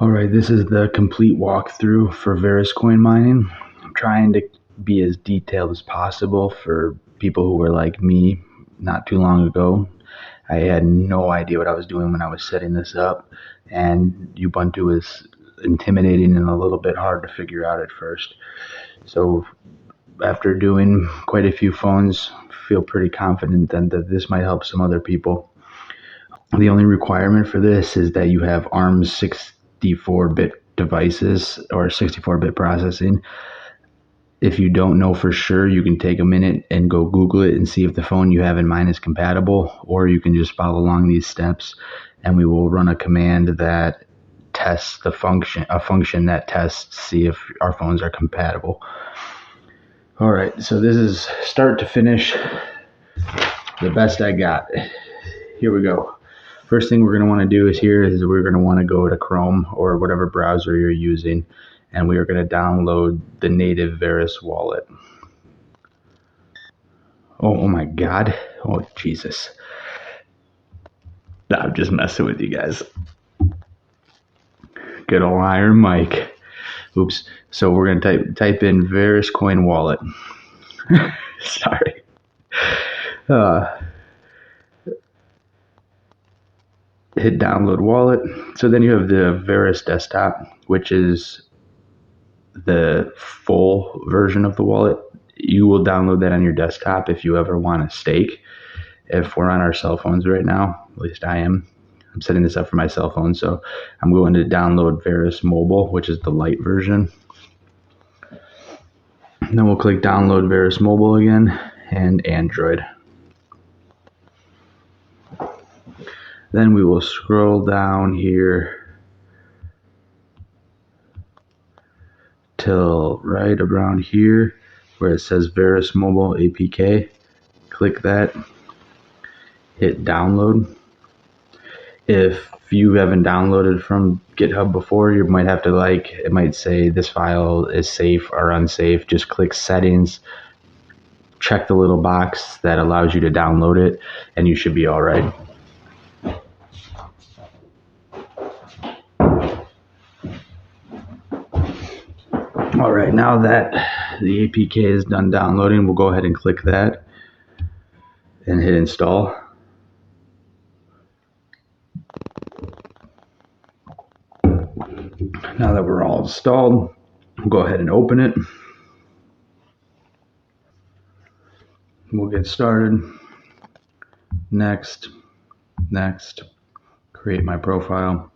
Alright, this is the complete walkthrough for Verus Coin mining. I'm trying to be as detailed as possible for people who were like me not too long ago. I had no idea what I was doing when I was setting this up, and Ubuntu is intimidating and a little bit hard to figure out at first. So after doing quite a few phones, I feel pretty confident then that this might help some other people. The only requirement for this is that you have ARM's 64-bit devices or 64-bit processing. If you don't know for sure, you can take a minute and go Google it and see if the phone you have in mind is compatible, or you can just follow along these steps and we will run a command that tests a function that tests, see if our phones are compatible. All right, so this is start to finish the best I got. Here we go. First thing we're going to want to do is we're going to want to go to Chrome or whatever browser you're using, and we are going to download the native Verus wallet. Oh my God. Oh, Jesus. I'm just messing with you guys. Good old Iron Mike. Oops. So we're going to type in Verus Coin wallet. Sorry. Hit download wallet. So then you have the Verus desktop, which is the full version of the wallet. You will download that on your desktop if you ever want to stake. If we're on our cell phones right now, at least I am. I'm setting this up for my cell phone, so I'm going to download Verus Mobile, which is the light version. And then we'll click download Verus Mobile again, and Android. Then we will scroll down here till right around here where it says Verus Mobile APK. Click that, hit download. If you haven't downloaded from GitHub before, you might have to it might say this file is safe or unsafe. Just click settings, check the little box that allows you to download it, and you should be all right. All right, now that the APK is done downloading, we'll go ahead and click that and hit install. Now that we're all installed, we'll go ahead and open it. We'll get started. Next, create my profile,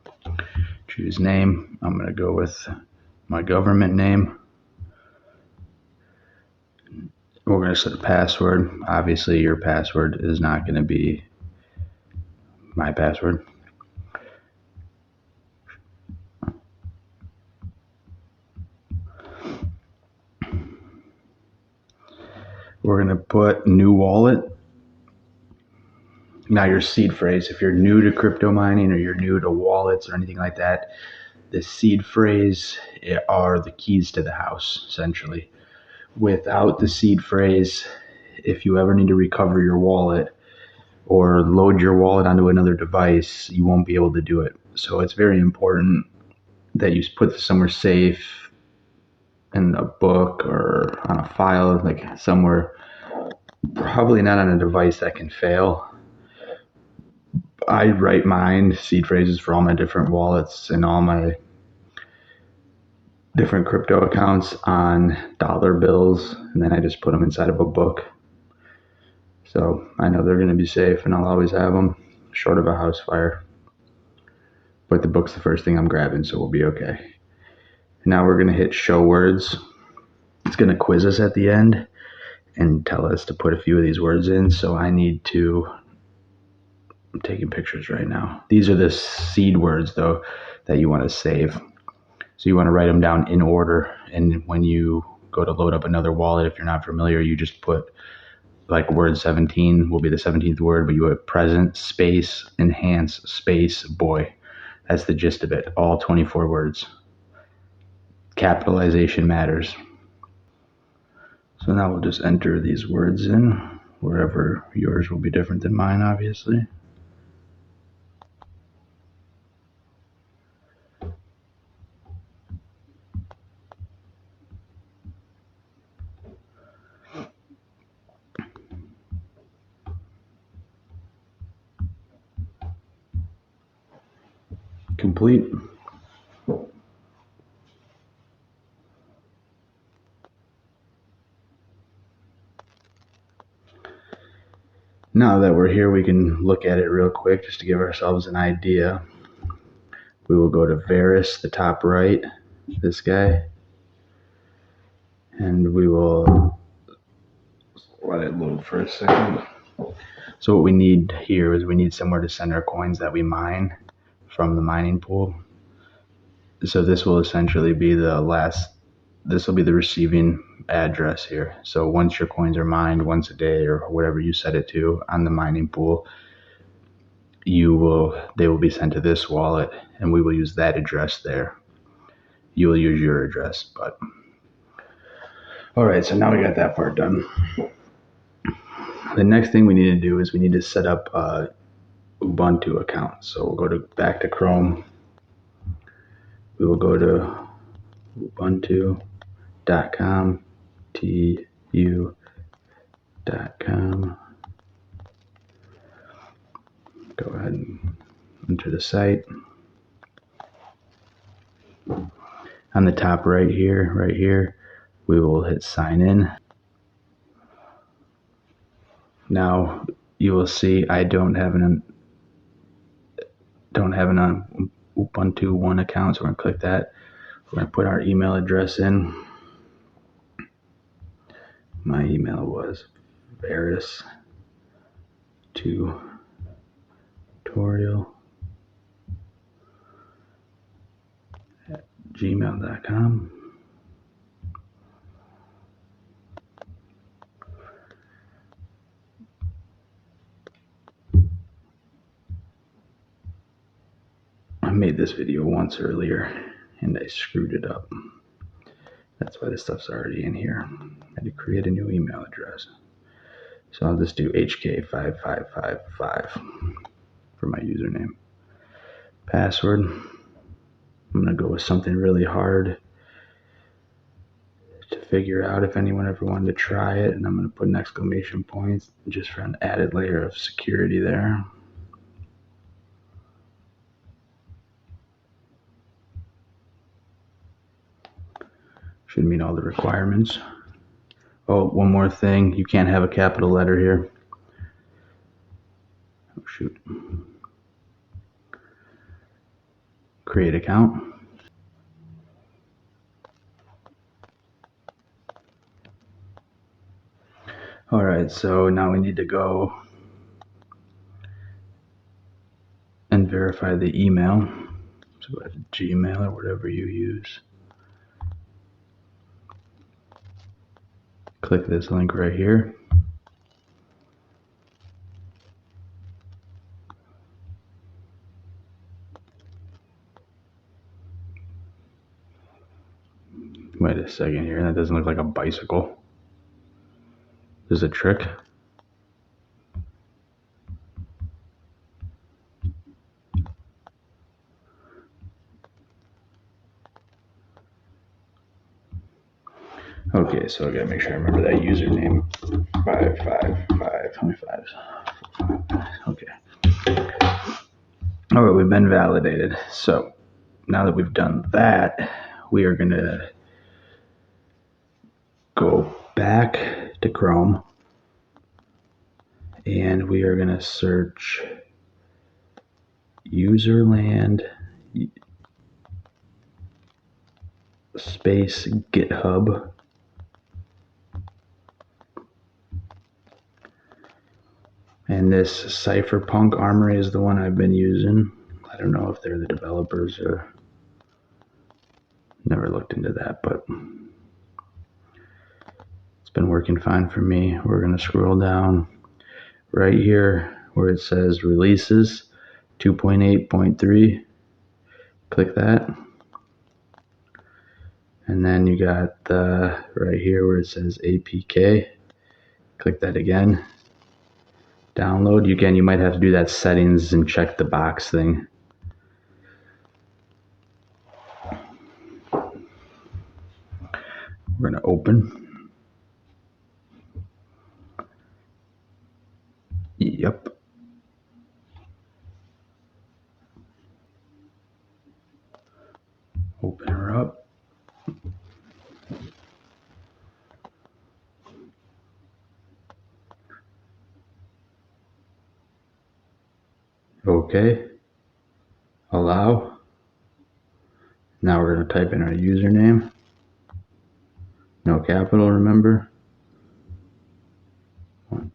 choose name. I'm going to go with my government name. We're going to set a password. Obviously, your password is not going to be my password. We're going to put new wallet. Now your seed phrase, if you're new to crypto mining or you're new to wallets or anything like that, the seed phrase are the keys to the house, essentially. Without the seed phrase, if you ever need to recover your wallet or load your wallet onto another device, you won't be able to do it. So it's very important that you put this somewhere safe, in a book or on a file, like somewhere, probably not on a device that can fail. I write mine seed phrases for all my different wallets and all my different crypto accounts on dollar bills, and then I just put them inside of a book. So I know they're going to be safe, and I'll always have them, short of a house fire. But the book's the first thing I'm grabbing, so we'll be okay. Now we're going to hit show words. It's going to quiz us at the end and tell us to put a few of these words in. So I'm taking pictures right now. These are the seed words, though, that you want to save. So you want to write them down in order. And when you go to load up another wallet, if you're not familiar, you just put word 17 will be the 17th word, but you put present space enhance space boy. That's the gist of it. All 24 words. Capitalization matters. So now we'll just enter these words in, wherever yours will be different than mine, obviously. Complete. Now that we're here, we can look at it real quick just to give ourselves an idea. We will go to Verus, the top right, this guy, and we will let it load for a second. So what we need here is we need somewhere to send our coins that we mine from the mining pool. So this will essentially be this will be the receiving address here. So once your coins are mined once a day or whatever you set it to on the mining pool, they will be sent to this wallet, and we will use that address there. You will use your address, but all right. So now we got that part done. The next thing we need to do is we need to set up a Ubuntu account. So we'll go back to Chrome. We will go to ubuntu.com, tu.com. Go ahead and enter the site. On the top right here, we will hit sign in. Now you will see I don't have an Ubuntu One account, so we're gonna click that. We're gonna put our email address in. My email was Verus tutorial at gmail.com. I made this video once earlier and I screwed it up. That's why this stuff's already in here. I had to create a new email address. So I'll just do HK5555 for my username. Password, I'm gonna go with something really hard to figure out if anyone ever wanted to try it, and I'm gonna put an exclamation point just for an added layer of security there. Should meet all the requirements. Oh, one more thing. You can't have a capital letter here. Oh, shoot. Create account. All right, so now we need to go and verify the email. So go ahead to Gmail or whatever you use. Click this link right here. Wait a second here. That doesn't look like a bicycle. This is a trick. Okay, so I gotta make sure I remember that username. 555. How many fives? 4, 5. Okay. All right, we've been validated. So now that we've done that, we are gonna go back to Chrome and we are gonna search userland space GitHub. And this Cypherpunk Armory is the one I've been using. I don't know if they're the developers or never looked into that, but it's been working fine for me. We're gonna scroll down right here where it says releases 2.8.3. Click that. And then you got right here where it says APK. Click that again. Download. You might have to do that settings and check the box thing. We're gonna open. Yep. Open her up. Okay. Allow. Now we're going to type in our username. No capital, remember. I'm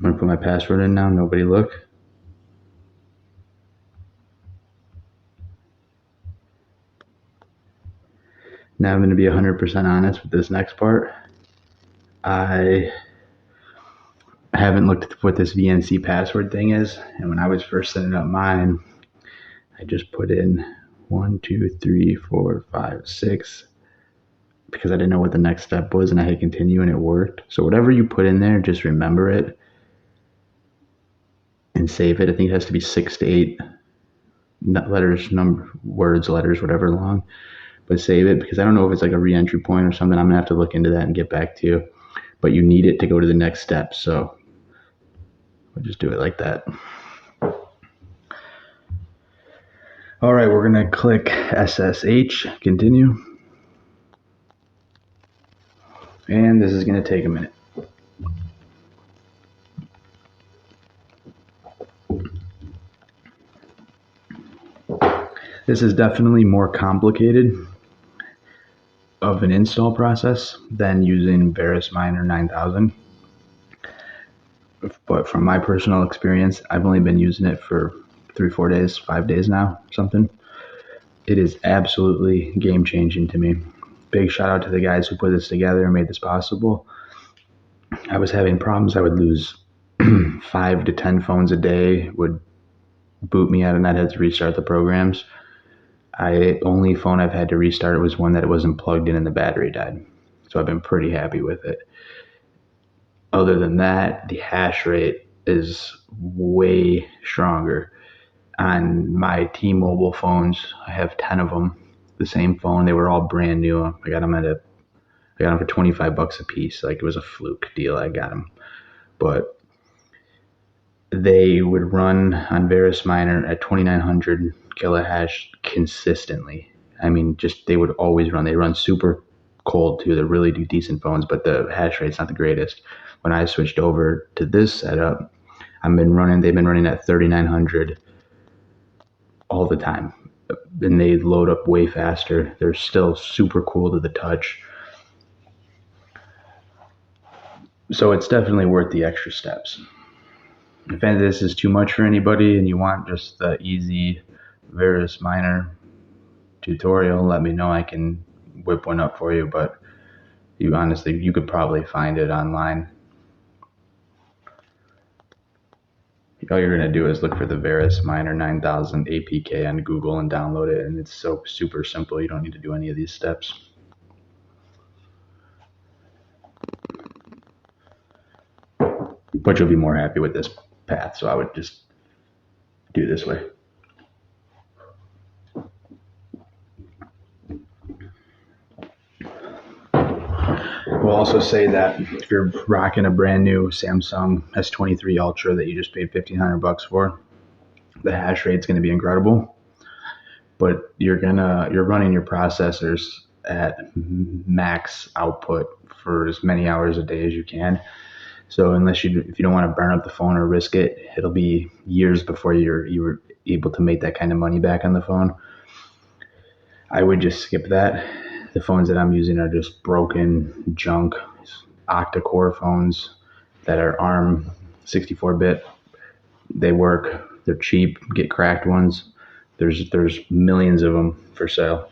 going to put my password in now. Nobody look. Now I'm going to be 100% honest with this next part. I haven't looked at what this VNC password thing is. And when I was first setting up mine, I just put in 1, 2, 3, 4, 5, 6 because I didn't know what the next step was, and I hit continue and it worked. So whatever you put in there, just remember it and save it. I think it has to be 6 to 8 letters, words, letters, whatever long, but save it because I don't know if it's like a re-entry point or something. I'm gonna have to look into that and get back to you, but you need it to go to the next step. So we'll just do it like that. All right, we're gonna click SSH, continue. And this is gonna take a minute. This is definitely more complicated of an install process than using Verus Miner 9000. But from my personal experience, I've only been using it for 3-4 days, 5 days now, something. It is absolutely game changing to me. Big shout out to the guys who put this together and made this possible. I was having problems. I would lose 5 to 10 phones a day, would boot me out, and I'd have to restart the programs. Only phone I've had to restart was one that it wasn't plugged in and the battery died. So I've been pretty happy with it. Other than that, the hash rate is way stronger. On my T-Mobile phones, I have 10 of them, the same phone. They were all brand new. I got them for $25 a piece. Like, it was a fluke deal. I got them. But they would run on Verus Miner at 2900 kilohash consistently. I mean, they would always run. They run super cold too. They really do decent phones, but the hash rate's not the greatest. When I switched over to this setup, they've been running at 3900 all the time. And they load up way faster. They're still super cool to the touch. So it's definitely worth the extra steps. If any of this is too much for anybody and you want just the easy Verus Miner tutorial, let me know. I can whip one up for you, but you could probably find it online. All you're going to do is look for the Verus Miner 9000 APK on Google and download it, and it's so super simple. You don't need to do any of these steps. But you'll be more happy with this path, so I would just do this way. We'll also say that if you're rocking a brand new Samsung S23 Ultra that you just paid $1,500 for, the hash rate's going to be incredible. But you're running your processors at max output for as many hours a day as you can. So if you don't want to burn up the phone or risk it, it'll be years before you're able to make that kind of money back on the phone. I would just skip that. The phones that I'm using are just broken junk octa-core phones that are ARM 64-bit. They work. They're cheap. Get cracked ones. There's millions of them for sale.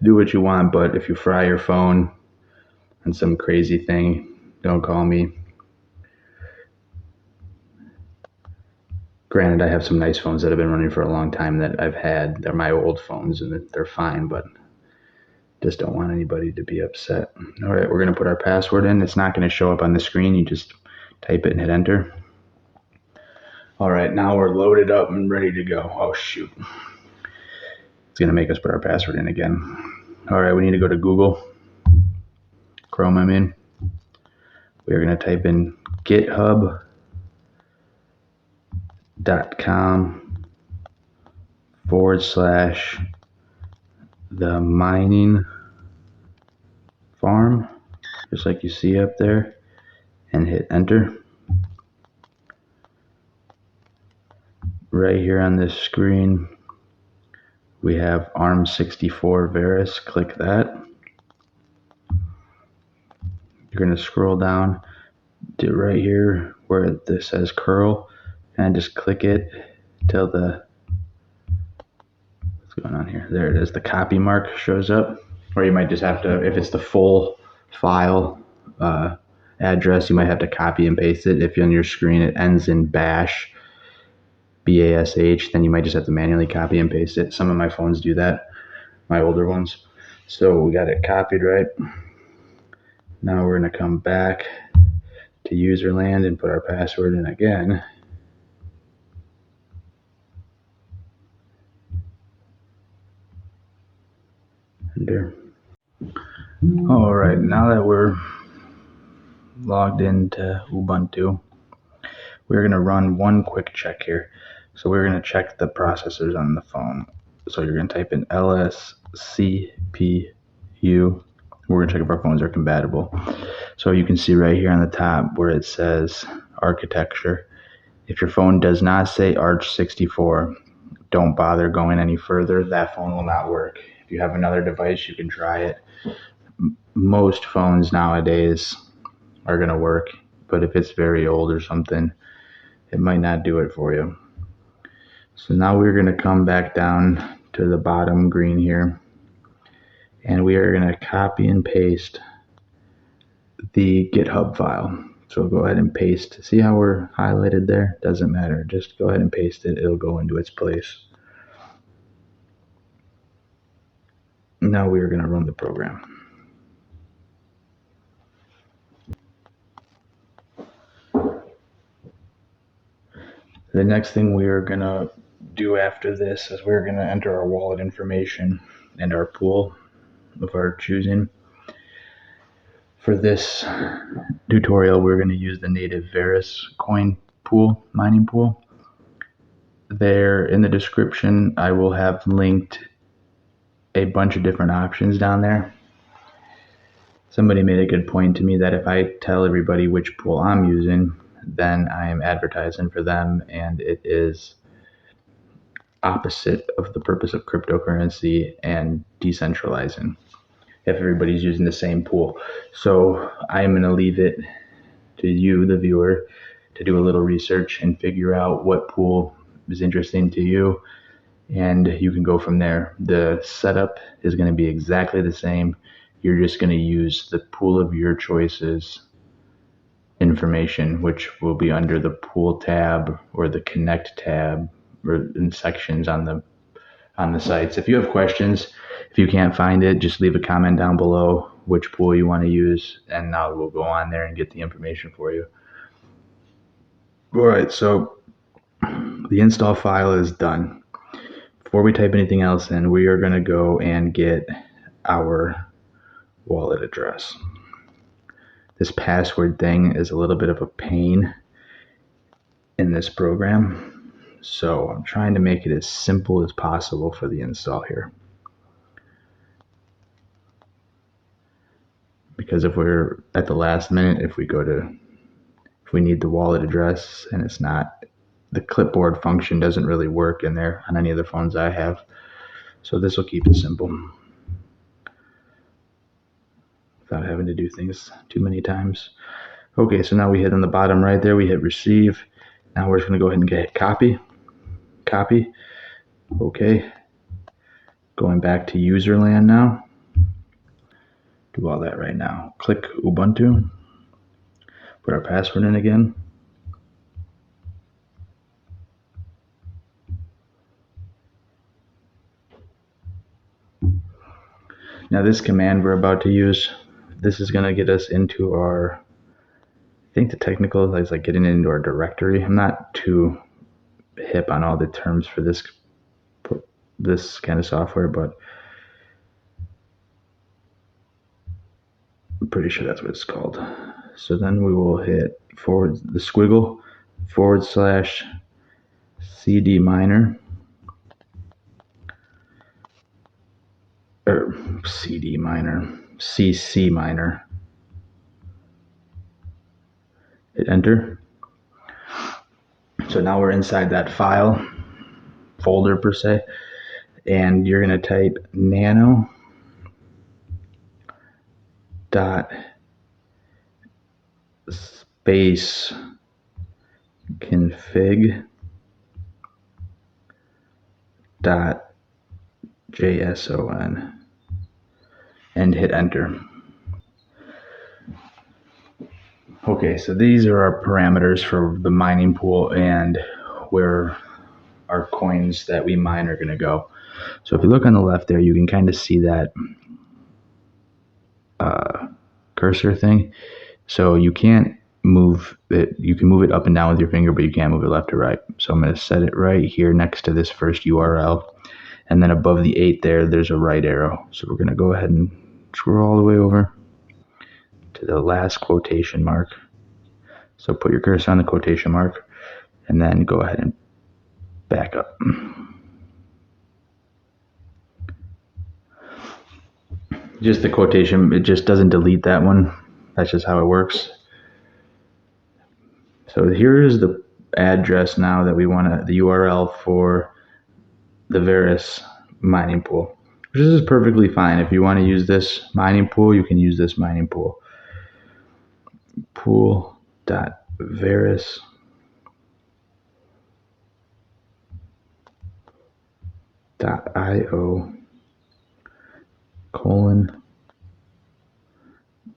Do what you want, but if you fry your phone on some crazy thing, don't call me. Granted, I have some nice phones that have been running for a long time that I've had. They're my old phones and they're fine, but just don't want anybody to be upset. All right, we're going to put our password in. It's not going to show up on the screen. You just type it and hit enter. All right, now we're loaded up and ready to go. Oh, shoot. It's going to make us put our password in again. All right, we need to go to Google. Chrome, I'm in. We're going to type in github.com the mining farm, just like you see up there, and hit enter. Right here on this screen, we have ARM64 Verus. Click that. You're going to scroll down to right here where this says curl, and just click it till what's going on here? There it is. The copy mark shows up, or you might just have to, if it's the full file address, you might have to copy and paste it. If on your screen it ends in bash, BASH, then you might just have to manually copy and paste it. Some of my phones do that, my older ones. So we got it copied, right? Now we're going to come back to userland and put our password in again. Enter. All right, now that we're logged into Ubuntu, we're going to run one quick check here. So we're going to check the processors on the phone. So you're going to type in LSCPU. We're going to check if our phones are compatible. So you can see right here on the top where it says architecture. If your phone does not say Arch64, don't bother going any further. That phone will not work. If you have another device, you can try it. Most phones nowadays are going to work, but if it's very old or something, it might not do it for you. So now we're going to come back down to the bottom green here, and we are going to copy and paste the GitHub file. So go ahead and paste. See how we're highlighted there? Doesn't matter. Just go ahead and paste it. It'll go into its place. Now we are going to run the program. The next thing we are going to do after this is we're going to enter our wallet information and our pool of our choosing. For this tutorial, we're going to use the native Verus Coin pool, mining pool. There in the description, I will have linked a bunch of different options down there. Somebody made a good point to me that if I tell everybody which pool I'm using, then I am advertising for them, and it is opposite of the purpose of cryptocurrency and decentralizing if everybody's using the same pool. So I'm going to leave it to you, the viewer, to do a little research and figure out what pool is interesting to you, and you can go from there. The setup is going to be exactly the same. You're just going to use the pool of your choices information, which will be under the pool tab or the connect tab or in sections on the sites. If you have questions, if you can't find it, just leave a comment down below which pool you want to use, and now we'll go on there and get the information for you. All right, so the install file is done. Before we type anything else in, we are going to go and get our wallet address. This password thing is a little bit of a pain in this program, so I'm trying to make it as simple as possible for the install here. Because if we're at the last minute, if we need the wallet address and it's not, the clipboard function doesn't really work in there on any of the phones I have. So this will keep it simple without having to do things too many times. Okay, so now we hit on the bottom right there, we hit receive. Now we're just going to go ahead and get copy. Okay. Going back to userland now. Do all that right now. Click Ubuntu. Put our password in again. Now this command we're about to use, this is going to get us into our, I think the technical is like getting into our directory. I'm not too hip on all the terms for this kind of software, but I'm pretty sure that's what it's called. So then we will hit the squiggle /cd miner. CD miner, CC miner. Hit enter. So now we're inside that file folder per se, and you're going to type nano dot space config dot JSON and hit enter. Okay, so these are our parameters for the mining pool and where our coins that we mine are going to go. So if you look on the left there, you can kind of see that cursor thing. So you can't move it. You can move it up and down with your finger, but you can't move it left or right. So I'm going to set it right here next to this first URL. And then above the 8 there, there's a right arrow. So we're going to go ahead and scroll all the way over to the last quotation mark. So put your cursor on the quotation mark and then go ahead and back up. Just the quotation, it just doesn't delete that one. That's just how it works. So here is the address now that we want the URL for the Verus mining pool. This is perfectly fine. If you want to use this mining pool, you can use this mining pool. Pool.verus.io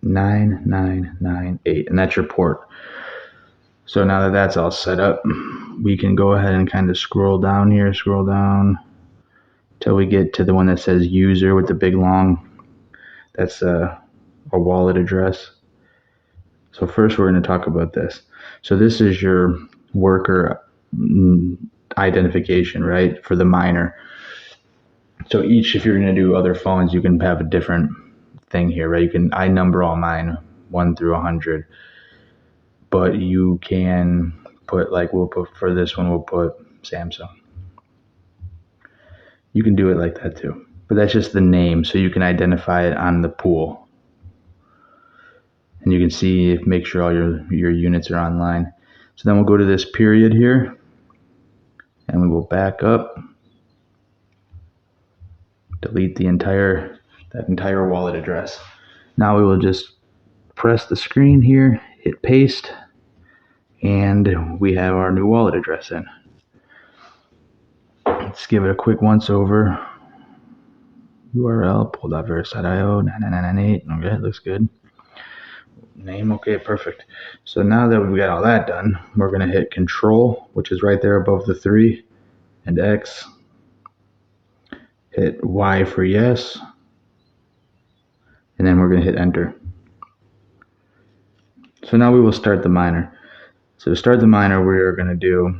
:9998, and that's your port. So now that that's all set up, we can go ahead and kind of scroll down till we get to the one that says user with the big long. That's a wallet address. So first we're going to talk about this. So this is your worker identification, right, for the miner. So if you're going to do other phones, you can have a different thing here, right? I number all mine 1 through 100, but you can put, like, for this one, we'll put Samsung. You can do it like that too, but that's just the name, so you can identify it on the pool. And you can see, make sure all your units are online. So then we'll go to this period here, and we will back up, delete that entire wallet address. Now we will just press the screen here, hit paste, and we have our new wallet address in. Let's give it a quick once over. URL pool.verus.io 9998. Okay, looks good. Name, okay, perfect. So now that we've got all that done, we're going to hit Control, which is right there above the 3, and X. Hit Y for yes, and then we're going to hit enter. So now we will start the miner. So to start the miner, we are going to do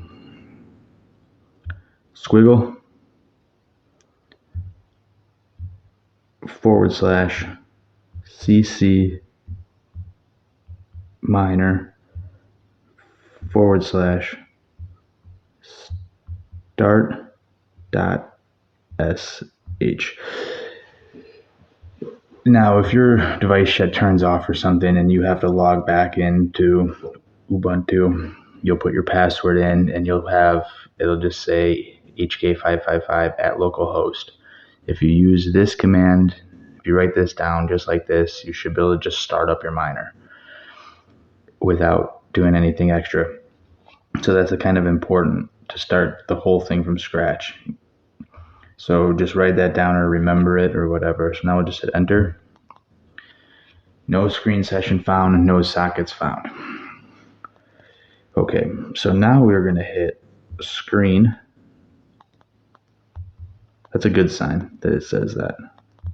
squiggle /cc miner /start.sh. Now, if your device turns off or something and you have to log back into Ubuntu, you'll put your password in and it'll just say HK555 at localhost. If you use this command, if you write this down just like this, you should be able to just start up your miner without doing anything extra. So that's kind of important to start the whole thing from scratch. So just write that down or remember it or whatever. So now we'll just hit enter. No screen session found, no sockets found. Okay, so now we're going to hit screen. That's a good sign that it says that.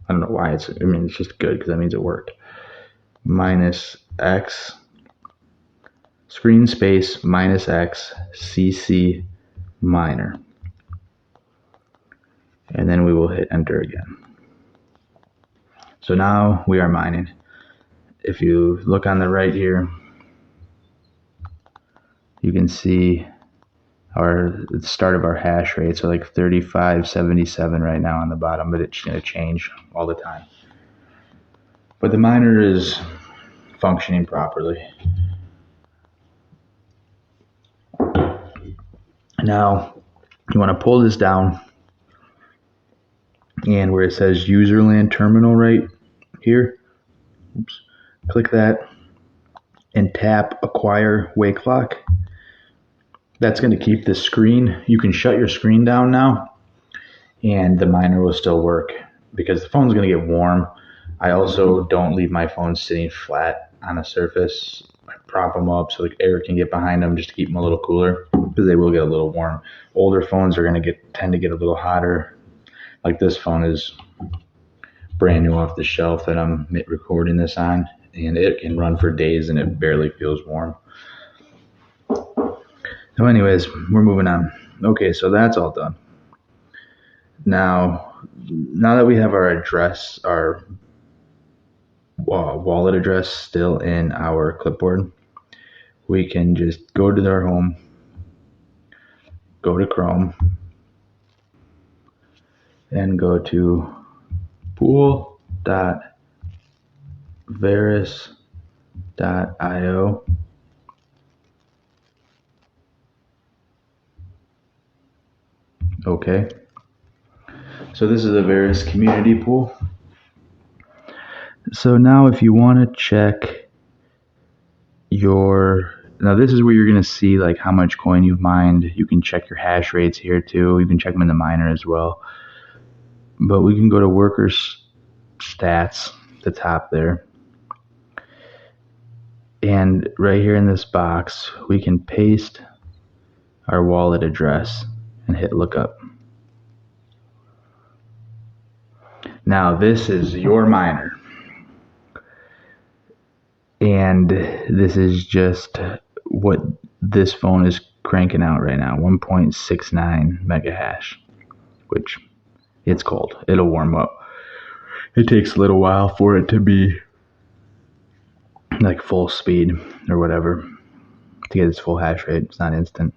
I don't know why it's just good because that means it worked. -X, screen space -X, CC miner. And then we will hit enter again. So now we are mining. If you look on the right here, you can see the start of our hash rate. So like 3577 right now on the bottom, but it's going to change all the time. But the miner is functioning properly. Now, you want to pull this down, and where it says userland terminal right here, click that and tap acquire wake lock. That's going to keep the screen. You can shut your screen down now, and the miner will still work because the phone's going to get warm. I also don't leave my phone sitting flat on a surface. I prop them up so the air can get behind them just to keep them a little cooler, because they will get a little warm. Older phones are going to tend to get a little hotter. Like this phone is brand new off the shelf that I'm recording this on, and it can run for days and it barely feels warm. So anyways, we're moving on. Okay, so that's all done. Now that we have our address, our wallet address still in our clipboard, we can just go to our home, go to Chrome, and go to pool.verus.io. Okay. So this is a Verus community pool. So now if you want to check now this is where you're going to see like how much coin you've mined. You can check your hash rates here too. You can check them in the miner as well. But we can go to workers stats, the top there. And right here in this box, we can paste our wallet address and hit lookup. Now this is your miner. And this is just what this phone is cranking out right now, 1.69 mega hash, which it's cold. It'll warm up. It takes a little while for it to be like full speed or whatever to get its full hash rate. It's not instant.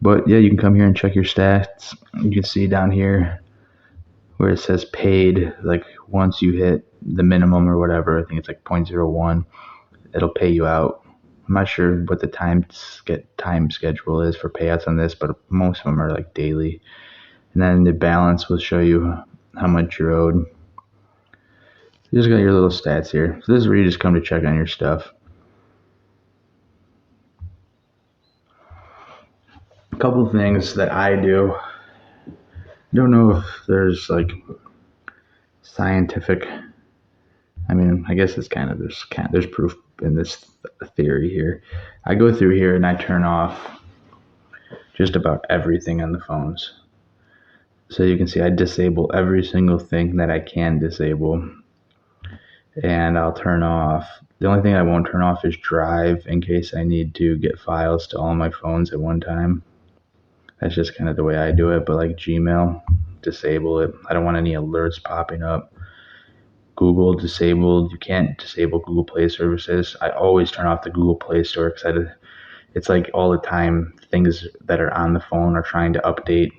But yeah, you can come here and check your stats. You can see down here where it says paid, like once you hit the minimum or whatever, I think it's like 0.01, it'll pay you out. I'm not sure what the time schedule is for payouts on this, but most of them are like daily. And then the balance will show you how much you're owed. You just got your little stats here. So this is where you just come to check on your stuff. A couple of things that I do. I don't know if there's like scientific, I mean, I guess it's kind of, there's proof in this theory here. I go through here and I turn off just about everything on the phones. So you can see I disable every single thing that I can disable. And I'll turn off, the only thing I won't turn off is Drive, in case I need to get files to all my phones at one time. That's just kind of the way I do it. But like Gmail, disable it. I don't want any alerts popping up. Google, disabled. You can't disable Google Play services. I always turn off the Google Play Store because it's like all the time things that are on the phone are trying to update.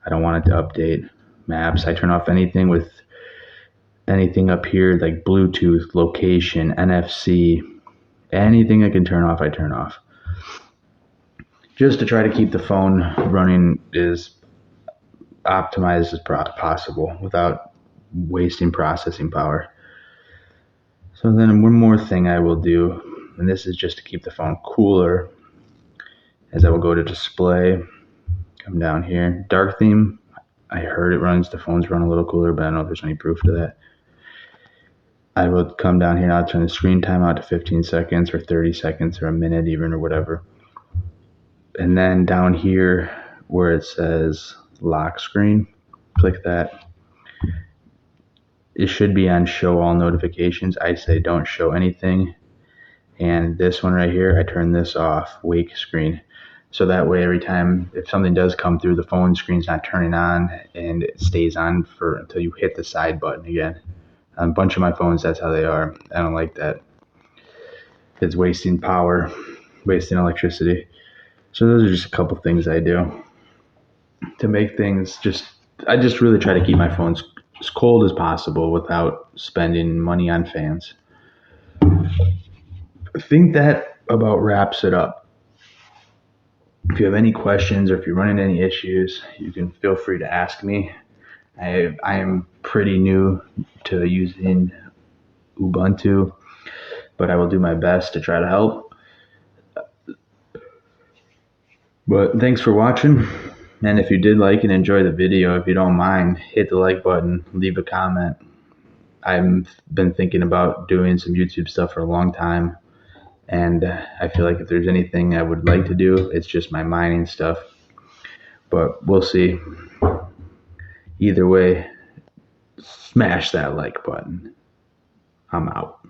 I don't want it to update. Maps, I turn off anything up here like Bluetooth, location, NFC, anything I can turn off, I turn off. Just to try to keep the phone running as optimized as possible without wasting processing power. So then one more thing I will do, and this is just to keep the phone cooler, is I will go to display, come down here, dark theme. I heard the phones run a little cooler, but I don't know if there's any proof to that. I will come down here and I'll turn the screen time out to 15 seconds or 30 seconds or a minute even or whatever. And then down here where it says lock screen, click that. It should be on show all notifications. I say don't show anything. And this one right here, I turn this off, wake screen. So that way every time if something does come through, the phone screen's not turning on and it stays on until you hit the side button again. On a bunch of my phones, that's how they are. I don't like that. It's wasting power, wasting electricity. So those are just a couple things I do to make things I just really try to keep my phones as cold as possible without spending money on fans. I think that about wraps it up. If you have any questions or if you're running any issues, you can feel free to ask me. I am pretty new to using Ubuntu, but I will do my best to try to help. But thanks for watching. And if you did like and enjoy the video, if you don't mind, hit the like button, leave a comment. I've been thinking about doing some YouTube stuff for a long time. And I feel like if there's anything I would like to do, it's just my mining stuff. But we'll see. Either way, smash that like button. I'm out.